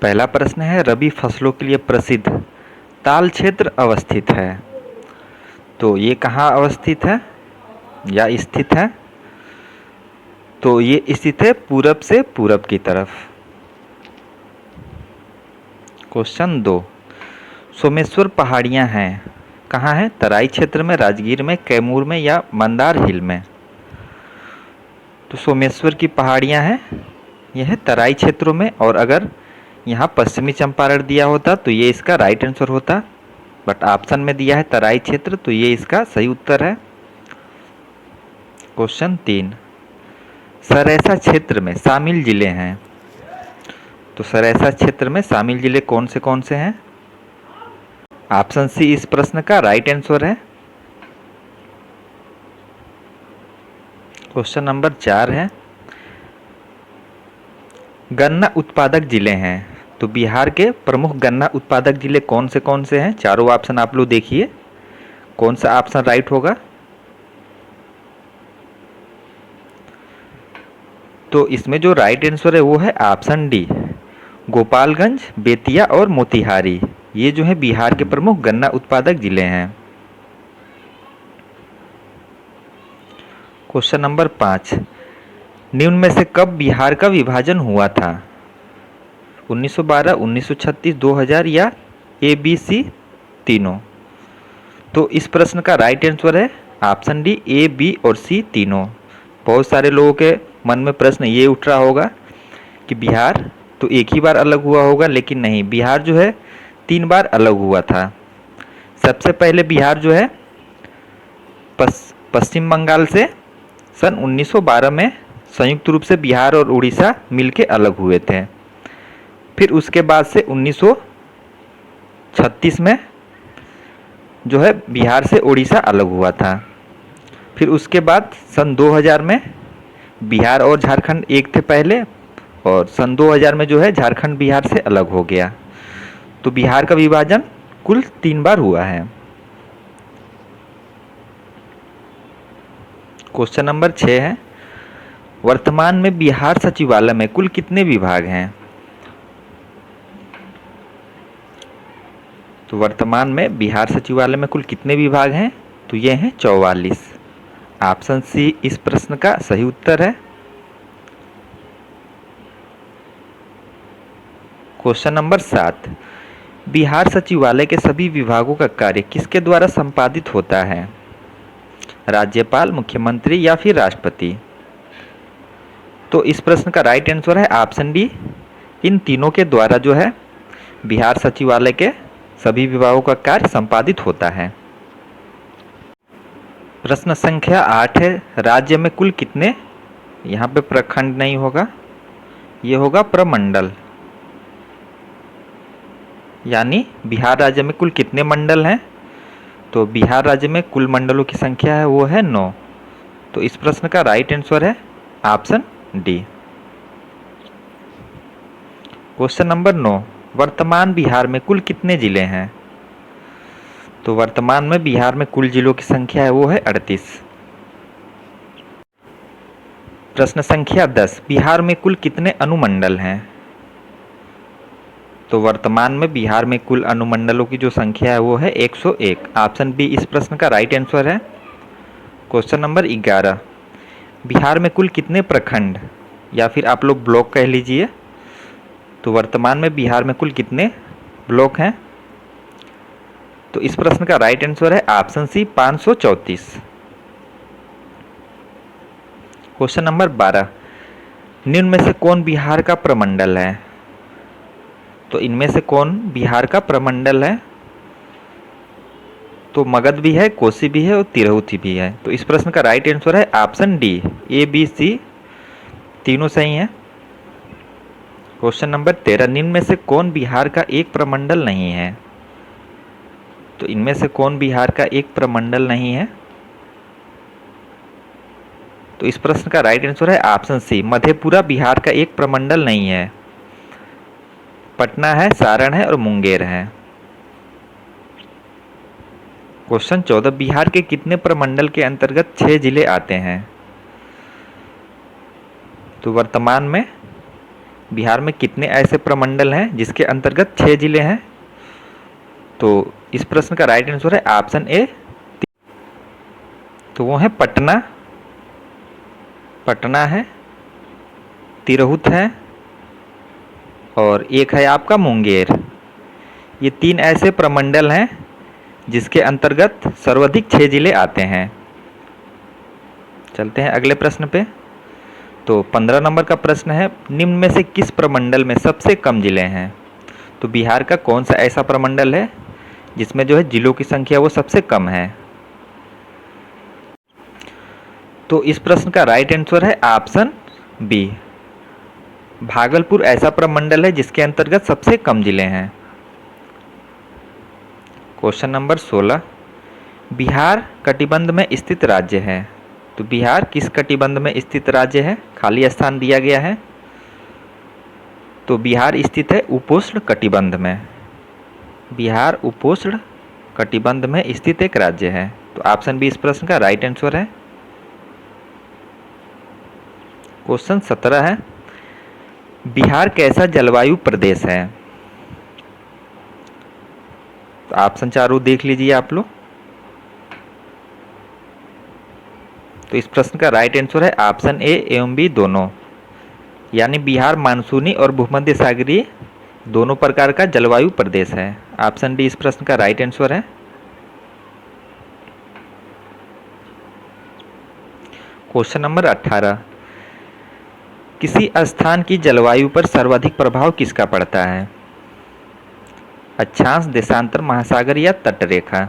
पहला प्रश्न है, रबी फसलों के लिए प्रसिद्ध ताल क्षेत्र अवस्थित है। तो ये कहाँ अवस्थित है या स्थित है? तो ये स्थित है पूरब से पूरब की तरफ। क्वेश्चन 2, सोमेश्वर पहाड़ियाँ हैं कहाँ हैं? तराई क्षेत्र में, राजगीर में, कैमूर में या मंदार हिल में? तो सोमेश्वर की पहाड़ियाँ हैं, यह है तराई क्षेत्रों में। और अगर यहाँ पश्चिमी चंपारण दिया होता तो ये इसका राइट आंसर होता, बट ऑप्शन में दिया है तराई क्षेत्र, तो ये इसका सही उत्तर है। क्वेश्चन 3, सरैसा क्षेत्र में शामिल जिले हैं। तो सरैसा क्षेत्र में शामिल जिले कौन से हैं? ऑप्शन सी इस प्रश्न का राइट आंसर है। क्वेश्चन नंबर 4 है, गन्ना उत्पादक जिले हैं। तो बिहार के प्रमुख गन्ना उत्पादक जिले कौन से हैं? चारों ऑप्शन आप लोग देखिए, कौन सा ऑप्शन राइट होगा। तो इसमें जो राइट आंसर है वो है ऑप्शन डी, गोपालगंज, बेतिया और मोतिहारी। ये जो है बिहार के प्रमुख गन्ना उत्पादक जिले हैं। क्वेश्चन नंबर 5, निम्न में से कब बिहार का विभाजन हुआ था? 1912, 1936, 2000 या ए बी सी तीनों? तो इस प्रश्न का राइट आंसर है ऑप्शन डी, ए बी और सी तीनों। बहुत सारे लोगों के मन में प्रश्न ये उठ रहा होगा कि बिहार तो एक ही बार अलग हुआ होगा, लेकिन नहीं, बिहार जो है 3 बार अलग हुआ था। सबसे पहले बिहार जो है पश्चिम बंगाल से सन 1912 में संयुक्त रूप से बिहार और उड़ीसा मिलके अलग हुए थे। फिर उसके बाद से 1936 में जो है बिहार से उड़ीसा अलग हुआ था। फिर उसके बाद सन 2000 में बिहार और झारखंड एक थे पहले, और सन 2000 में जो है झारखंड बिहार से अलग हो गया। तो बिहार का विभाजन कुल 3 बार हुआ है। क्वेश्चन नंबर 6 है, वर्तमान में बिहार सचिवालय में कुल कितने विभाग हैं? तो वर्तमान में बिहार सचिवालय में कुल कितने विभाग हैं? तो ये हैं 44। ऑप्शन सी इस प्रश्न का सही उत्तर है। क्वेश्चन नंबर 7, बिहार सचिवालय के सभी विभागों का कार्य किसके द्वारा संपादित होता है? राज्यपाल, मुख्यमंत्री या फिर राष्ट्रपति? तो इस प्रश्न का राइट आंसर है ऑप्शन डी, इन तीनों के द्वारा जो है बिहार सचिवालय के सभी विभागों का कार्य संपादित होता है। प्रश्न संख्या 8 है, राज्य में कुल कितने, यहाँ पे प्रखंड नहीं होगा, ये होगा प्रमंडल। यानी बिहार राज्य में कुल कितने मंडल हैं? तो बिहार राज्य में कुल मंडलों की संख्या है वो है 9। तो इस प्रश्न का राइट आंसर है ऑप्शन डी। क्वेश्चन नंबर 9, वर्तमान बिहार में कुल कितने जिले हैं? तो वर्तमान में बिहार में कुल जिलों की संख्या है वो है 38। प्रश्न संख्या 10, बिहार में कुल कितने अनुमंडल हैं? तो वर्तमान में बिहार में कुल अनुमंडलों की जो संख्या है वो है 101। ऑप्शन बी इस प्रश्न का राइट आंसर है। क्वेश्चन नंबर 11, बिहार में कुल कितने प्रखंड या फिर आप लोग ब्लॉक कह लीजिए? तो वर्तमान में बिहार में कुल कितने ब्लॉक हैं? तो इस प्रश्न का राइट आंसर है ऑप्शन सी 534। क्वेश्चन नंबर 12, निम्न में से कौन बिहार का प्रमंडल है? तो इनमें से कौन बिहार का प्रमंडल है? तो मगध भी है, कोसी भी है और तिरहुत भी है। तो इस प्रश्न का राइट आंसर है option D, A B C तीनों सही हैं। क्वेश्चन नंबर 13, निम्न में से कौन बिहार का एक प्रमंडल नहीं है? तो इनमें से कौन बिहार का एक प्रमंडल नहीं है? तो इस प्रश्न का राइट आंसर है ऑप्शन सी, मधेपुरा बिहार का एक प्रमंडल नहीं है। पटना है, सारण है और मुंगेर है। क्वेश्चन 14, बिहार के कितने प्रमंडल के अंतर्गत 6 जिले आते हैं? तो वर्तमान में बिहार में कितने ऐसे प्रमंडल हैं जिसके अंतर्गत 6 जिले हैं? तो इस प्रश्न का राइट आंसर है ऑप्शन ए। तो वो है पटना, पटना है, तिरहुत है और एक है आपका मुंगेर। ये 3 ऐसे प्रमंडल हैं जिसके अंतर्गत सर्वाधिक 6 जिले आते हैं। चलते हैं अगले प्रश्न पे। तो 15 नंबर का प्रश्न है, निम्न में से किस प्रमंडल में सबसे कम जिले हैं? तो बिहार का कौन सा ऐसा प्रमंडल है जिसमें जो है जिलों की संख्या वो सबसे कम है? तो इस प्रश्न का राइट आंसर है ऑप्शन बी। भागलपुर ऐसा प्रमंडल है जिसके अंतर्गत सबसे कम जिले हैं। क्वेश्चन नंबर 16, बिहार कटिबंध में स्थित राज्य है। तो बिहार किस कटिबंध में स्थित राज्य है? खाली स्थान दिया गया है। तो बिहार स्थित है उपोष्ण कटिबंध में। बिहार उपोष्ण कटिबंध में स्थित एक राज्य है। तो ऑप्शन बी इस प्रश्न का राइट आंसर है। क्वेश्चन 17 है, बिहार कैसा जलवायु प्रदेश है? तो ऑप्शन चारों देख लीजिए आप लोग। तो इस प्रश्न का राइट आंसर है ऑप्शन ए एवं बी दोनों, यानी बिहार मानसूनी और भूमध्य सागरीय दोनों प्रकार का जलवायु प्रदेश है। ऑप्शन डी इस प्रश्न का राइट आंसर है। क्वेश्चन नंबर 18, किसी स्थान की जलवायु पर सर्वाधिक प्रभाव किसका पड़ता है? अक्षांश, देशांतर, महासागर या तटरेखा?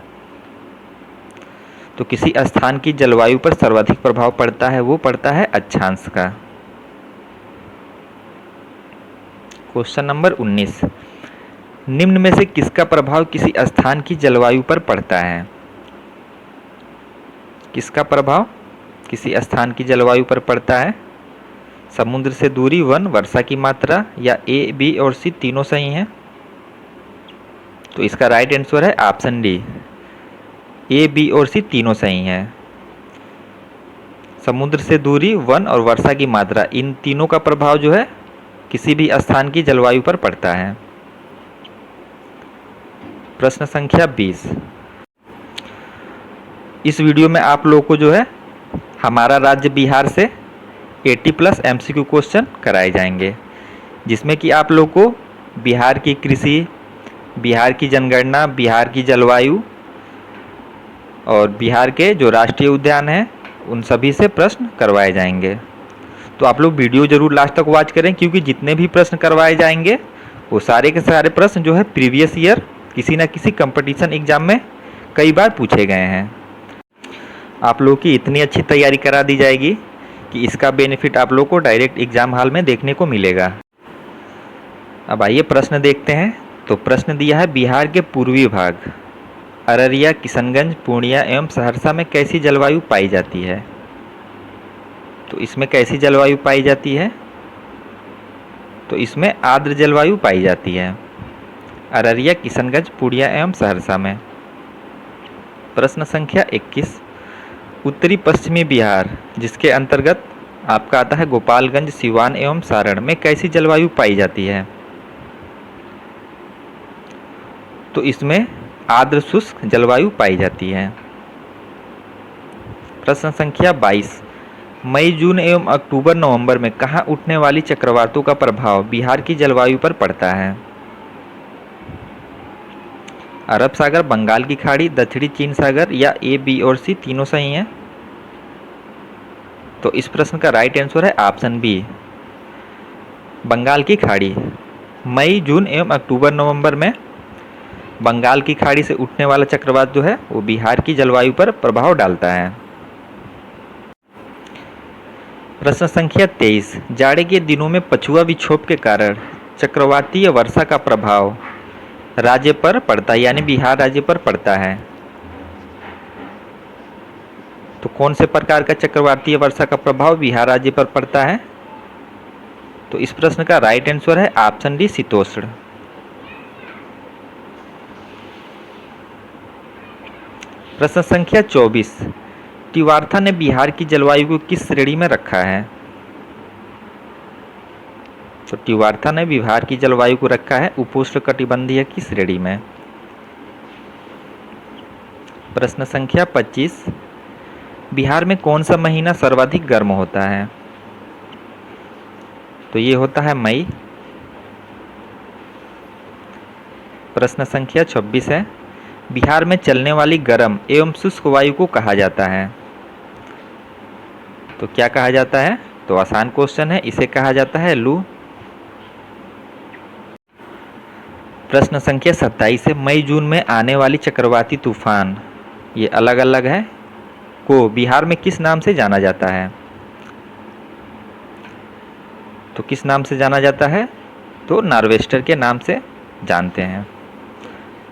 तो किसी स्थान की जलवायु पर सर्वाधिक प्रभाव पड़ता है वो पड़ता है अक्षांश का। क्वेश्चन नंबर 19, निम्न में से किसका प्रभाव किसी स्थान की जलवायु पर पड़ता है? किसका प्रभाव किसी स्थान की जलवायु पर पड़ता है? समुद्र से दूरी, वन, वर्षा की मात्रा या ए, बी और सी तीनों सही हैं? तो इसका राइट आंसर है ऑप्शन डी, ए, बी और सी तीनों सही हैं। समुद्र से दूरी, वन और वर्षा की मात्रा, इन तीनों का प्रभाव जो है किसी भी स्थान की जलवायु पर पड़ता है। प्रश्न संख्या 20, इस वीडियो में आप लोगों को जो है हमारा राज्य बिहार से 80+ MCQ क्वेश्चन कराए जाएंगे, जिसमें कि आप लोग को बिहार की कृषि, बिहार की जनगणना, बिहार की जलवायु और बिहार के जो राष्ट्रीय उद्यान हैं उन सभी से प्रश्न करवाए जाएंगे। तो आप लोग वीडियो जरूर लास्ट तक वॉच करें, क्योंकि जितने भी प्रश्न करवाए जाएंगे वो सारे के सारे प्रश्न जो है प्रीवियस ईयर किसी न किसी कंपटीशन एग्जाम में कई बार पूछे गए हैं। आप लोग की इतनी अच्छी तैयारी करा दी जाएगी कि इसका बेनिफिट आप लोग को डायरेक्ट एग्जाम हॉल में देखने को मिलेगा। अब आइए प्रश्न देखते हैं। तो प्रश्न दिया है, बिहार के पूर्वी भाग अररिया, किशनगंज, पूर्णिया एवं सहरसा में कैसी जलवायु पाई जाती है? तो इसमें कैसी जलवायु पाई जाती है? तो इसमें आर्द्र जलवायु पाई जाती है अररिया, किशनगंज, पूर्णिया एवं सहरसा में। प्रश्न संख्या 21, उत्तरी पश्चिमी बिहार जिसके अंतर्गत आपका आता है गोपालगंज, सिवान एवं सारण में कैसी जलवायु पाई जाती है? तो इसमें आर्द्र शुष्क जलवायु पाई जाती है। प्रश्न संख्या 22, मई, जून एवं अक्टूबर, नवंबर में कहाँ उठने वाली चक्रवातों का प्रभाव बिहार की जलवायु पर पड़ता है? अरब सागर, बंगाल की खाड़ी, दक्षिणी चीन सागर या ए, बी और सी तीनों सही हैं? तो इस प्रश्न का राइट आंसर है ऑप्शन बी, बंगाल की खाड़ी। मई, जून एवं अक्टूबर, नवंबर में बंगाल की खाड़ी से उठने वाला चक्रवात जो है वो बिहार की जलवायु पर प्रभाव डालता है। प्रश्न संख्या 23, जाड़े के दिनों में पछुआ विक्षोभ के कारण चक्रवातीय वर्षा का प्रभाव राज्य पर पड़ता है, यानी बिहार राज्य पर पड़ता है। तो कौन से प्रकार का चक्रवातीय वर्षा का प्रभाव बिहार राज्य पर पड़ता है? तो इस प्रश्न का राइट आंसर है ऑप्शन डी, शीतोष्ण। प्रश्न संख्या 24, तिवार्था ने बिहार की जलवायु को किस श्रेणी में रखा है? तो ट्यूवार्था ने बिहार की जलवायु को रखा है उपोष्णकटिबंधीय की श्रेणी में। प्रश्न संख्या 25, बिहार में कौन सा महीना सर्वाधिक गर्म होता है? तो ये होता है मई। प्रश्न संख्या 26 है, बिहार में चलने वाली गर्म एवं शुष्क वायु को कहा जाता है? तो क्या कहा जाता है? तो आसान क्वेश्चन है, इसे कहा जाता है लू। प्रश्न संख्या 27 है, मई जून में आने वाली चक्रवाती तूफान, ये अलग अलग है, को बिहार में किस नाम से जाना जाता है? तो किस नाम से जाना जाता है? तो नार्वेस्टर के नाम से जानते हैं।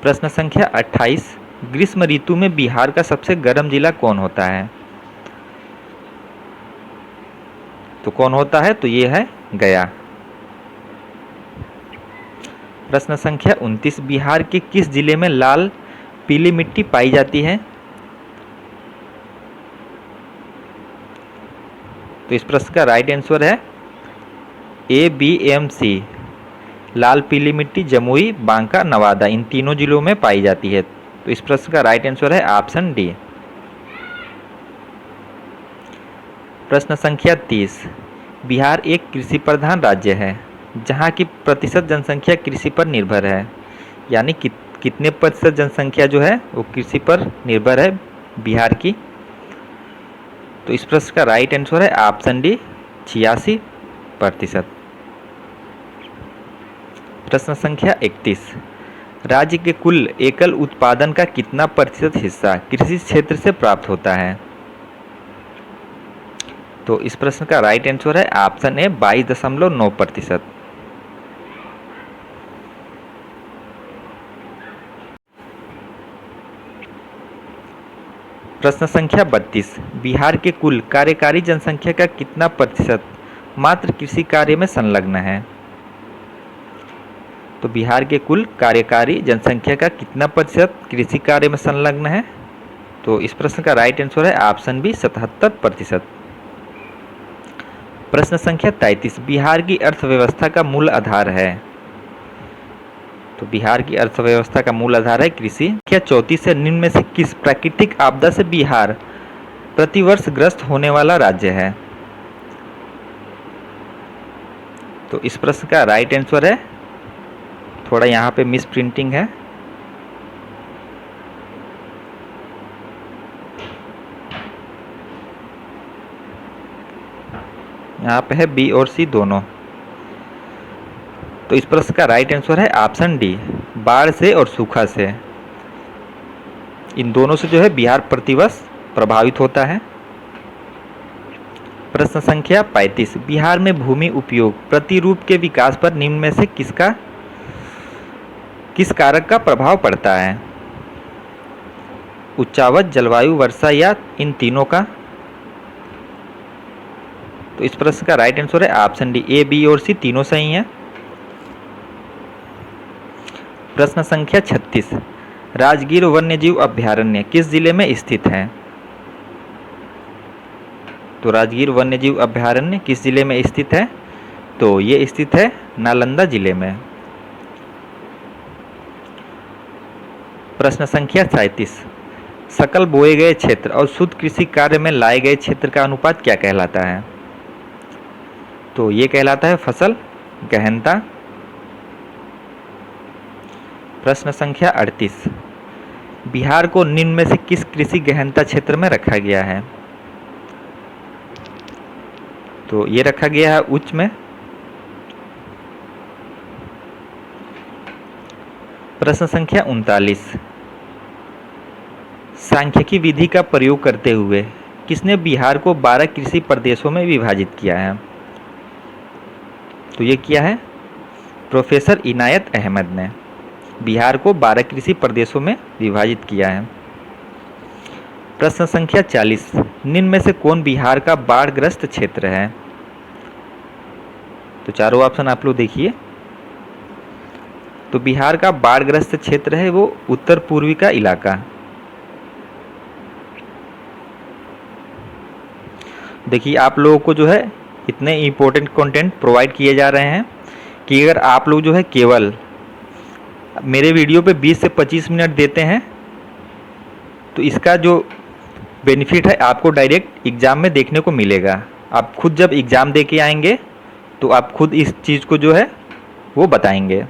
प्रश्न संख्या 28, ग्रीष्म ऋतु में बिहार का सबसे गर्म जिला कौन होता है? तो कौन होता है? तो ये है गया। प्रश्न संख्या 29, बिहार के किस जिले में लाल पीली मिट्टी पाई जाती है? तो इस प्रश्न का राइट आंसर है ABMC, लाल पीली मिट्टी जमुई, बांका, नवादा, इन तीनों जिलों में पाई जाती है। तो इस प्रश्न का राइट आंसर है ऑप्शन डी। प्रश्न संख्या 30, बिहार एक कृषि प्रधान राज्य है जहां की प्रतिशत जनसंख्या कृषि पर निर्भर है, यानी कितने प्रतिशत जनसंख्या जो है वो कृषि पर निर्भर है बिहार की? तो इस प्रश्न का राइट आंसर है ऑप्शन डी, 86%। प्रश्न संख्या 31, राज्य के कुल एकल उत्पादन का कितना प्रतिशत हिस्सा कृषि क्षेत्र से प्राप्त होता है? तो इस प्रश्न का राइट आंसर है ऑप्शन ए, 22.9%। प्रश्न संख्या 32, बिहार के कुल कार्यकारी जनसंख्या का कितना प्रतिशत मात्र कृषि कार्य में संलग्न है? तो बिहार के कुल कार्यकारी जनसंख्या का कितना प्रतिशत कृषि कार्य में संलग्न है? तो इस प्रश्न का राइट आंसर है ऑप्शन बी, 77%। प्रश्न संख्या 33, बिहार की अर्थव्यवस्था का मूल आधार है? तो बिहार की अर्थव्यवस्था का मूल आधार है कृषि। क्या 34 है, निम्न में से किस प्राकृतिक आपदा से बिहार प्रतिवर्ष ग्रस्त होने वाला राज्य है? तो इस प्रश्न का राइट आंसर है, थोड़ा यहाँ पे मिस प्रिंटिंग है, यहाँ पे है बी और सी दोनों। तो इस प्रश्न का राइट आंसर है ऑप्शन डी, बाढ़ से और सूखा से, इन दोनों से जो है बिहार प्रतिवर्ष प्रभावित होता है। प्रश्न संख्या 35, बिहार में भूमि उपयोग प्रतिरूप के विकास पर निम्न में से किस कारक का प्रभाव पड़ता है? उच्चावच, जलवायु, वर्षा या इन तीनों का? तो इस प्रश्न का राइट आंसर है ऑप्शन डी, ए, बी और सी तीनों सही हैं। प्रश्न संख्या 36, राजगीर वन्यजीव अभयारण्य किस जिले में स्थित है? तो राजगीर वन्यजीव अभयारण्य किस जिले में स्थित है? तो ये स्थित है नालंदा जिले में। प्रश्न संख्या 37, सकल बोए गए क्षेत्र और शुद्ध कृषि कार्य में लाए गए क्षेत्र का अनुपात क्या कहलाता है? तो ये कहलाता है फसल गहनता। प्रश्न संख्या 38, बिहार को निम्न में से किस कृषि गहनता क्षेत्र में रखा गया है? तो ये रखा गया है उच्च में। प्रश्न संख्या 39, सांख्यिकी विधि का प्रयोग करते हुए किसने बिहार को 12 कृषि प्रदेशों में विभाजित किया है? तो ये किया है प्रोफेसर इनायत अहमद ने, बिहार को 12 कृषि प्रदेशों में विभाजित किया है। प्रश्न संख्या 40, निम्न में से कौन बिहार का बाढ़ग्रस्त क्षेत्र है? तो चारों ऑप्शन आप लोग देखिए। तो बिहार का बाढ़ग्रस्त क्षेत्र है वो उत्तर पूर्वी का इलाका। देखिए आप लोगों को जो है इतने इम्पोर्टेंट कंटेंट प्रोवाइड किए जा रहे हैं, कि अगर आप लोग जो है केवल मेरे वीडियो पे 20 से 25 मिनट देते हैं तो इसका जो बेनिफिट है आपको डायरेक्ट एग्ज़ाम में देखने को मिलेगा। आप खुद जब एग्ज़ाम दे के आएंगे तो आप खुद इस चीज़ को जो है वो बताएंगे।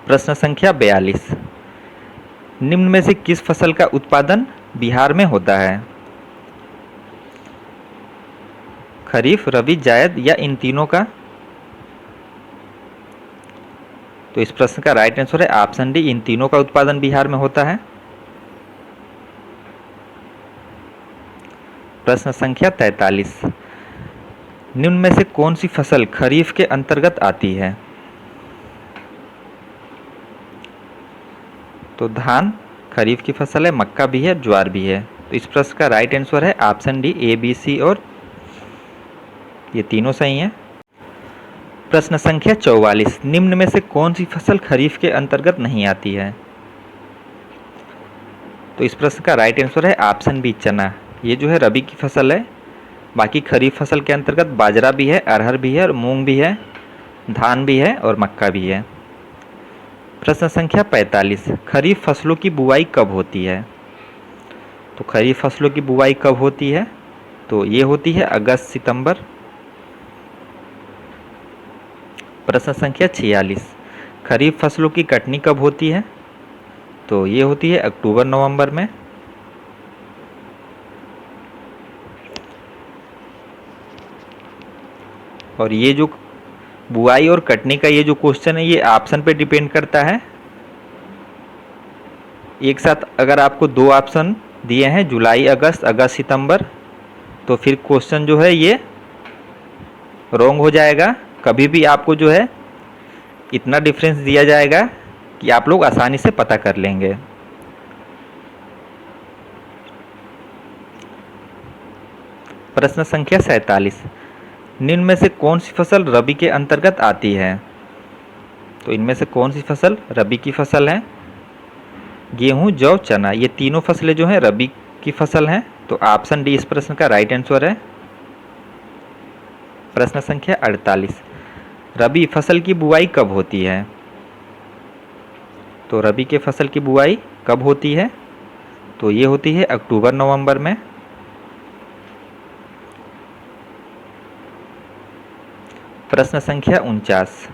प्रश्न संख्या 42, निम्न में से किस फसल का उत्पादन बिहार में होता है? खरीफ, रबी, जायद या इन तीनों का? तो इस प्रश्न का राइट आंसर है ऑप्शन डी, इन तीनों का उत्पादन बिहार में होता है। प्रश्न संख्या 43, निम्न में से कौन सी फसल खरीफ के अंतर्गत आती है? तो धान खरीफ की फसल है, मक्का भी है, ज्वार भी है। तो इस प्रश्न का राइट आंसर है ऑप्शन डी, ए, बी, सी और ये तीनों सही हैं। प्रश्न संख्या 44, निम्न में से कौन सी फसल खरीफ के अंतर्गत नहीं आती है? तो इस प्रश्न का राइट आंसर है ऑप्शन बी, चना। ये जो है रबी की फसल है। बाकी खरीफ फसल के अंतर्गत बाजरा भी है, अरहर भी है और मूंग भी है, धान भी है और मक्का भी है। प्रश्न संख्या 45, खरीफ फसलों की बुवाई कब होती है? तो खरीफ फसलों की बुवाई कब होती है? तो ये होती है अगस्त सितंबर। प्रश्न संख्या 46, खरीफ फसलों की कटनी कब होती है? तो ये होती है अक्टूबर नवंबर में। और ये जो बुआई और कटनी का ये जो क्वेश्चन है ये ऑप्शन पे डिपेंड करता है। एक साथ अगर आपको दो ऑप्शन दिए हैं जुलाई अगस्त, अगस्त सितंबर, तो फिर क्वेश्चन जो है ये रॉन्ग हो जाएगा। कभी भी आपको जो है इतना डिफरेंस दिया जाएगा कि आप लोग आसानी से पता कर लेंगे। प्रश्न संख्या 47, निम्न में से कौन सी फसल रबी के अंतर्गत आती है? तो इनमें से कौन सी फसल रबी की फसल है? गेहूं, जौ, चना, ये तीनों फसलें जो हैं रबी की फसल हैं। तो ऑप्शन डी इस प्रश्न का राइट आंसर है। प्रश्न संख्या 48, रबी फसल की बुआई कब होती है? तो रबी के फसल की बुआई कब होती है? तो ये होती है अक्टूबर नवंबर में। प्रश्न संख्या 49,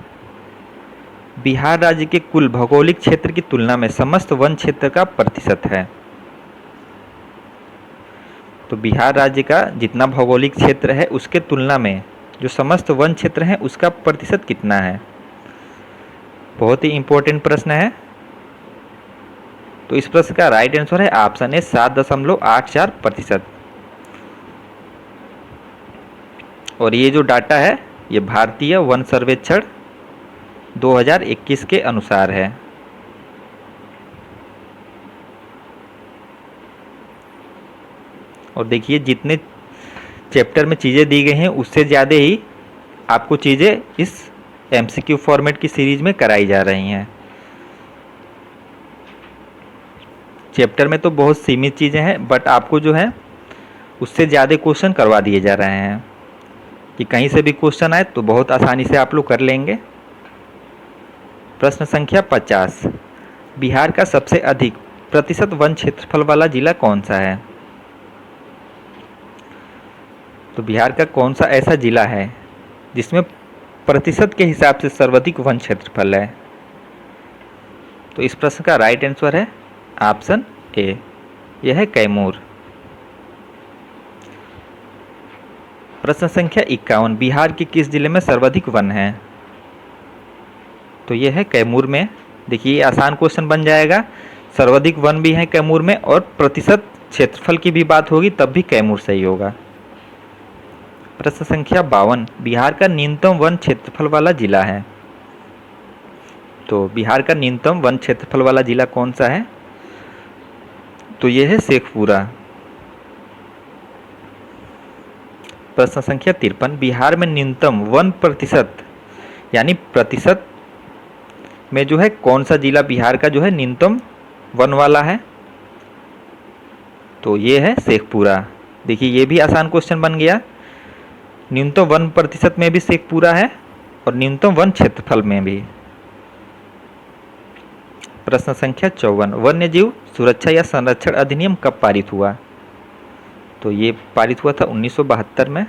बिहार राज्य के कुल भौगोलिक क्षेत्र की तुलना में समस्त वन क्षेत्र का प्रतिशत है। तो बिहार राज्य का जितना भौगोलिक क्षेत्र है उसके तुलना में जो समस्त वन क्षेत्र है उसका प्रतिशत कितना है? बहुत ही इंपॉर्टेंट प्रश्न है। तो इस प्रश्न का राइट आंसर है ऑप्शन ए, 7.84%। और ये जो डाटा है ये भारतीय वन सर्वेक्षण 2021 के अनुसार है। और देखिए जितने चैप्टर में चीज़ें दी गई हैं उससे ज़्यादा ही आपको चीज़ें इस एमसीक्यू फॉर्मेट की सीरीज में कराई जा रही हैं। चैप्टर में तो बहुत सीमित चीज़ें हैं बट आपको जो है उससे ज़्यादा क्वेश्चन करवा दिए जा रहे हैं कि कहीं से भी क्वेश्चन आए तो बहुत आसानी से आप लोग कर लेंगे। प्रश्न संख्या 50, बिहार का सबसे अधिक प्रतिशत वन क्षेत्रफल वाला जिला कौन सा है? तो बिहार का कौन सा ऐसा जिला है जिसमें प्रतिशत के हिसाब से सर्वाधिक वन क्षेत्रफल है? तो इस प्रश्न का राइट आंसर है ऑप्शन ए, यह है कैमूर। प्रश्न संख्या 51, बिहार के किस जिले में सर्वाधिक वन है? तो यह है कैमूर में। देखिए ये आसान क्वेश्चन बन जाएगा। सर्वाधिक वन भी है कैमूर में और प्रतिशत क्षेत्रफल की भी बात होगी तब भी कैमूर सही होगा। प्रश्न संख्या 52, बिहार का न्यूनतम वन क्षेत्रफल वाला जिला है? तो बिहार का न्यूनतम वन क्षेत्रफल वाला जिला कौन सा है? तो यह है शेखपुरा। प्रश्न संख्या 53, बिहार में न्यूनतम वन प्रतिशत यानी प्रतिशत में जो है कौन सा जिला बिहार का जो है न्यूनतम वन वाला है? तो ये है शेखपुरा। देखिए ये भी आसान क्वेश्चन बन गया न्यूनतम 1% में भी सेक पूरा है और न्यूनतम वन क्षेत्रफल में भी। प्रश्न संख्या 54, वन्य जीव सुरक्षा या संरक्षण अधिनियम कब पारित हुआ? तो ये पारित हुआ था 1972 में।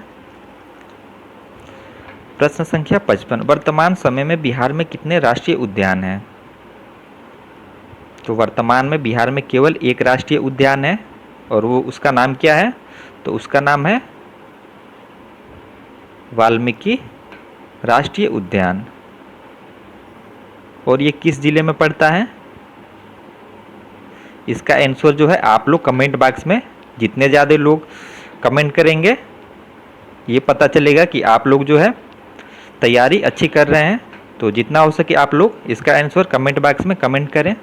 प्रश्न संख्या 55, वर्तमान समय में बिहार में कितने राष्ट्रीय उद्यान हैं? तो वर्तमान में बिहार में केवल एक राष्ट्रीय उद्यान है और वो उसका नाम क्या है? तो उसका नाम है वाल्मीकि राष्ट्रीय उद्यान। और ये किस जिले में पड़ता है? इसका आंसर जो है आप लोग कमेंट बॉक्स में जितने ज़्यादा लोग कमेंट करेंगे ये पता चलेगा कि आप लोग जो है तैयारी अच्छी कर रहे हैं। तो जितना हो सके आप लोग इसका आंसर कमेंट बॉक्स में कमेंट करें।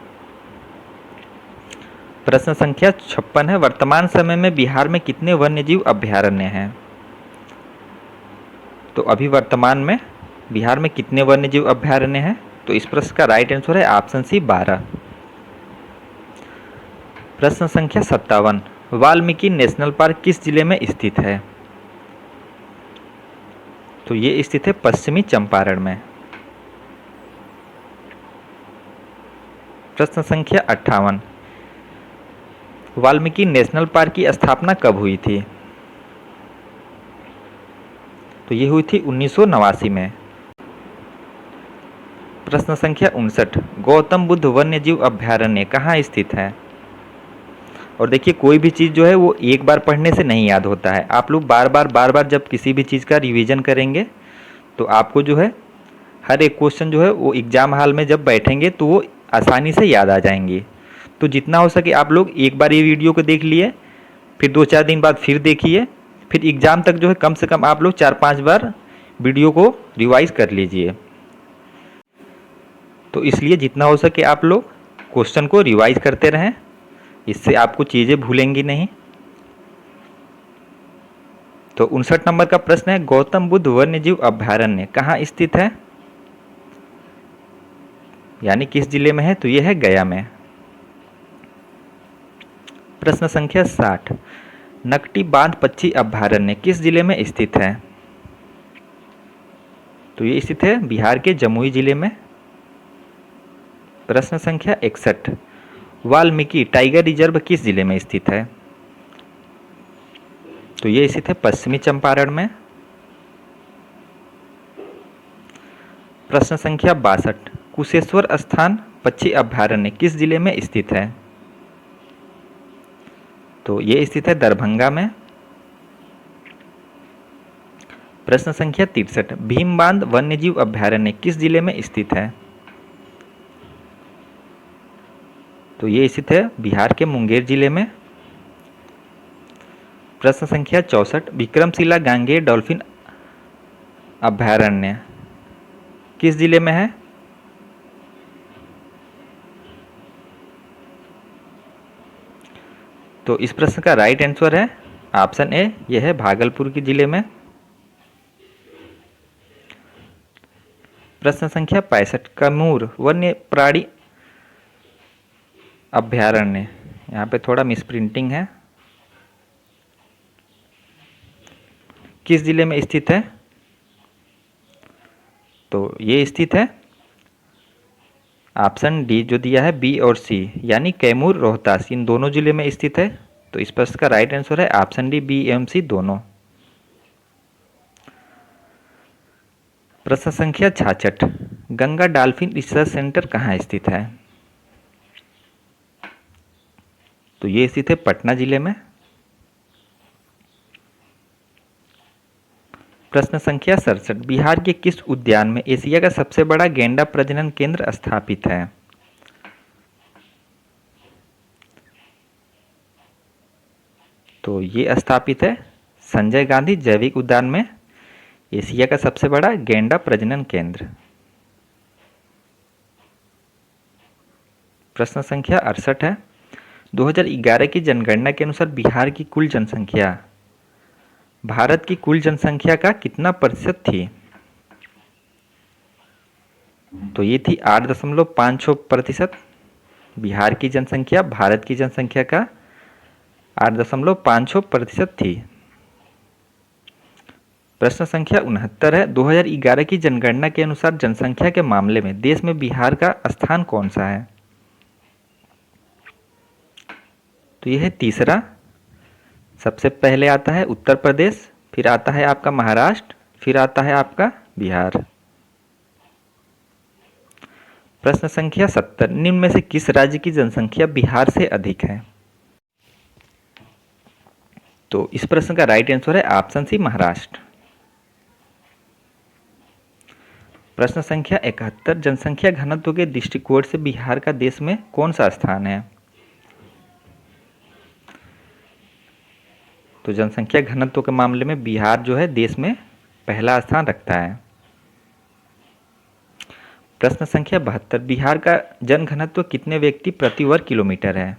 प्रश्न संख्या 56 है, वर्तमान समय में बिहार में कितने वन्यजीव अभयारण्य हैं? तो अभी वर्तमान में बिहार में कितने वन्यजीव अभयारण्य हैं? तो इस प्रश्न का राइट आंसर है ऑप्शन सी 12। प्रश्न संख्या 57, वाल्मीकि नेशनल पार्क किस जिले में स्थित है? तो ये स्थित है पश्चिमी चंपारण में। प्रश्न संख्या 58, वाल्मीकि नेशनल पार्क की स्थापना कब हुई थी? तो ये हुई थी 1989 में। प्रश्न संख्या 59, गौतम बुद्ध वन्य जीव अभयारण्य कहाँ स्थित है? और देखिए कोई भी चीज़ जो है वो एक बार पढ़ने से नहीं याद होता है। आप लोग बार बार जब किसी भी चीज़ का रिवीजन करेंगे तो आपको जो है हर एक क्वेश्चन जो है वो एग्ज़ाम हॉल में जब बैठेंगे तो वो आसानी से याद आ जाएंगे। तो जितना हो सके आप लोग एक बार ये वीडियो को देख लिए, फिर 2-4 दिन बाद फिर देखिए, फिर एग्ज़ाम तक जो है कम से कम आप लोग 4-5 बार वीडियो को रिवाइज कर लीजिए। तो इसलिए जितना हो सके आप लोग क्वेश्चन को रिवाइज करते रहें, इससे आपको चीज़ें भूलेंगी नहीं। तो 59 नंबर का प्रश्न है, गौतम बुद्ध वन्यजीव अभयारण्य कहाँ स्थित है? यानी किस जिले में है? तो यह है गया में। प्रश्न संख्या 60, नकटी बांध पक्षी अभयारण्य किस जिले में स्थित है? तो ये स्थित है बिहार के जमुई जिले में। प्रश्न संख्या 61, वाल्मीकि टाइगर रिजर्व किस जिले में स्थित है? तो ये स्थित है पश्चिमी चंपारण में। प्रश्न संख्या 62, कुशेश्वर स्थान पक्षी अभयारण्य किस जिले में स्थित है? तो ये स्थित है दरभंगा में। प्रश्न संख्या 63, भीमबांध वन्यजीव अभयारण्य किस जिले में स्थित है? तो ये स्थित है बिहार के मुंगेर जिले में। प्रश्न संख्या 64, विक्रमशिला गांगेय डॉल्फिन अभयारण्य किस जिले में है? तो इस प्रश्न का राइट आंसर है ऑप्शन ए, यह है भागलपुर के जिले में। प्रश्न संख्या 65, कैमूर वन्य प्राणी अभयारण्य, यहाँ पे थोड़ा मिसप्रिंटिंग है, किस जिले में स्थित है? तो ये स्थित है ऑप्शन डी जो दिया है बी और सी, यानी कैमूर रोहतास, इन दोनों जिले में स्थित है। तो इस प्रश्न का राइट आंसर है ऑप्शन डी बी एवं सी दोनों। प्रश्न संख्या 66, गंगा डॉल्फिन रिसर्च सेंटर कहाँ स्थित है? तो ये स्थित है पटना जिले में। प्रश्न संख्या 67, बिहार के किस उद्यान में एशिया का सबसे बड़ा गैंडा प्रजनन केंद्र स्थापित है? तो ये स्थापित है संजय गांधी जैविक उद्यान में, एशिया का सबसे बड़ा गैंडा प्रजनन केंद्र। प्रश्न संख्या 68 है, 2011 की जनगणना के अनुसार बिहार की कुल जनसंख्या भारत की कुल जनसंख्या का कितना प्रतिशत थी? तो ये थी 8.56%। बिहार की जनसंख्या भारत की जनसंख्या का 8.56% थी। प्रश्न संख्या 69 है, 2011 की जनगणना के अनुसार जनसंख्या के मामले में देश में बिहार का स्थान कौन सा है? तो यह है तीसरा। सबसे पहले आता है उत्तर प्रदेश, फिर आता है आपका महाराष्ट्र, फिर आता है आपका बिहार। प्रश्न संख्या 70, निम्न में से किस राज्य की जनसंख्या बिहार से अधिक है? तो इस प्रश्न का राइट आंसर है ऑप्शन सी, महाराष्ट्र। प्रश्न संख्या 71, जनसंख्या घनत्व के दृष्टिकोण से बिहार का देश में कौन सा स्थान है? तो जनसंख्या घनत्व के मामले में बिहार जो है देश में पहला स्थान रखता है। प्रश्न संख्या 72, बिहार का जनघनत्व कितने व्यक्ति प्रति वर्ग किलोमीटर है?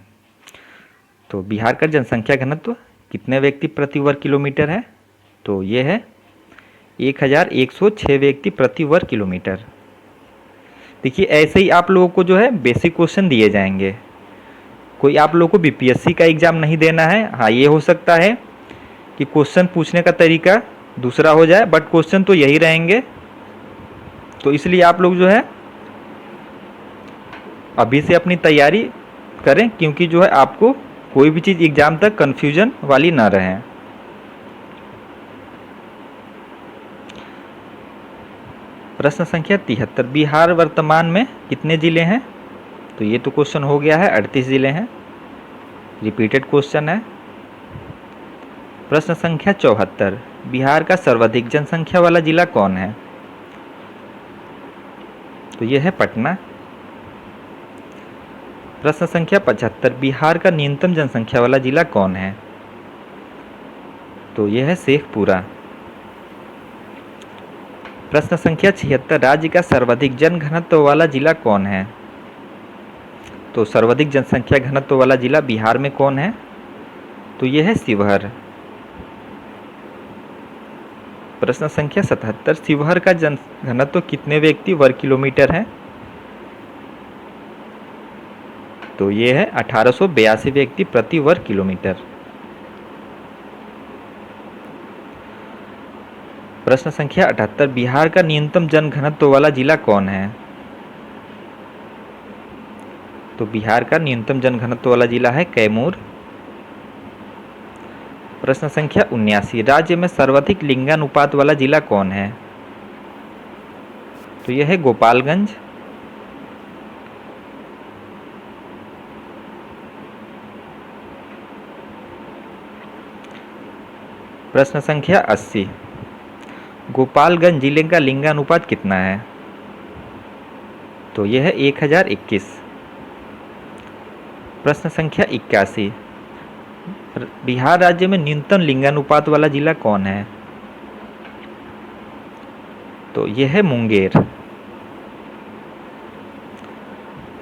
तो बिहार का जनसंख्या घनत्व कितने व्यक्ति प्रति वर्ग किलोमीटर है? तो ये है 1106 व्यक्ति प्रति वर्ग किलोमीटर। देखिए ऐसे ही आप लोगों को जो है बेसिक क्वेश्चन दिए जाएंगे। कोई आप लोगों को बीपीएससी का एग्जाम नहीं देना है। हाँ, ये हो सकता है कि क्वेश्चन पूछने का तरीका दूसरा हो जाए, बट क्वेश्चन तो यही रहेंगे। तो इसलिए आप लोग जो है अभी से अपनी तैयारी करें, क्योंकि जो है आपको कोई भी चीज़ एग्जाम तक कन्फ्यूजन वाली ना रहे। प्रश्न संख्या 73, बिहार वर्तमान में कितने जिले हैं? तो ये तो क्वेश्चन हो गया है, 38 जिले हैं, रिपीटेड क्वेश्चन है। प्रश्न संख्या 74, बिहार का सर्वाधिक जनसंख्या वाला जिला कौन है? तो यह है पटना। प्रश्न संख्या 75, बिहार का न्यूनतम जनसंख्या वाला जिला कौन है? तो यह है शेखपुरा। प्रश्न संख्या 76, राज्य का सर्वाधिक जनघनत्व वाला जिला कौन है? तो सर्वाधिक जनसंख्या घनत्व वाला जिला बिहार में कौन है? तो यह है शिवहर। प्रश्न संख्या 77, शिवहर का जन घनत्व कितने व्यक्ति वर्ग किलोमीटर है? तो ये है 1882 व्यक्ति प्रति वर्ग किलोमीटर। प्रश्न संख्या 78, बिहार का न्यूनतम जनघनत्व वाला जिला कौन है? तो बिहार का न्यूनतम जनघनत्व वाला जिला है कैमूर। प्रश्न संख्या 79, राज्य में सर्वाधिक लिंगानुपात वाला जिला कौन है? तो यह है गोपालगंज। प्रश्न संख्या 80, गोपालगंज जिले का लिंगानुपात कितना है? तो यह है 1021। प्रश्न संख्या 81, बिहार राज्य में न्यूनतम लिंगानुपात वाला जिला कौन है? तो यह है मुंगेर।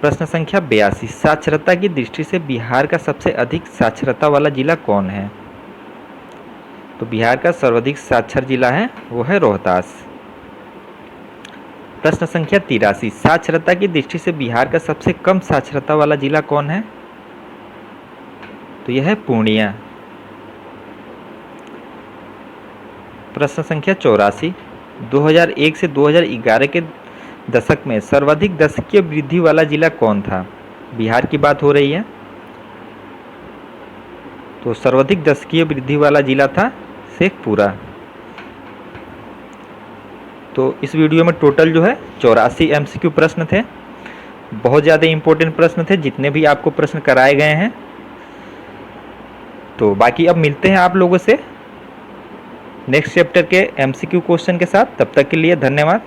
प्रश्न संख्या 82, साक्षरता की दृष्टि से बिहार का सबसे अधिक साक्षरता वाला जिला कौन है? तो बिहार का सर्वाधिक साक्षर जिला है वो है रोहतास। प्रश्न संख्या 83, साक्षरता की दृष्टि से बिहार का सबसे कम साक्षरता वाला जिला कौन है? तो यह है पूर्णिया। प्रश्न संख्या 84, 2001 से 2011 के दशक में सर्वाधिक दशकीय वृद्धि वाला जिला कौन था? बिहार की बात हो रही है। तो सर्वाधिक दशकीय वृद्धि वाला जिला था शेखपुरा। तो इस वीडियो में टोटल जो है 84 MCQ प्रश्न थे। बहुत ज़्यादा इंपॉर्टेंट प्रश्न थे जितने भी आपको प्रश्न कराए गए हैं। तो बाकी अब मिलते हैं आप लोगों से नेक्स्ट चैप्टर के MCQ क्वेश्चन के साथ। तब तक के लिए धन्यवाद।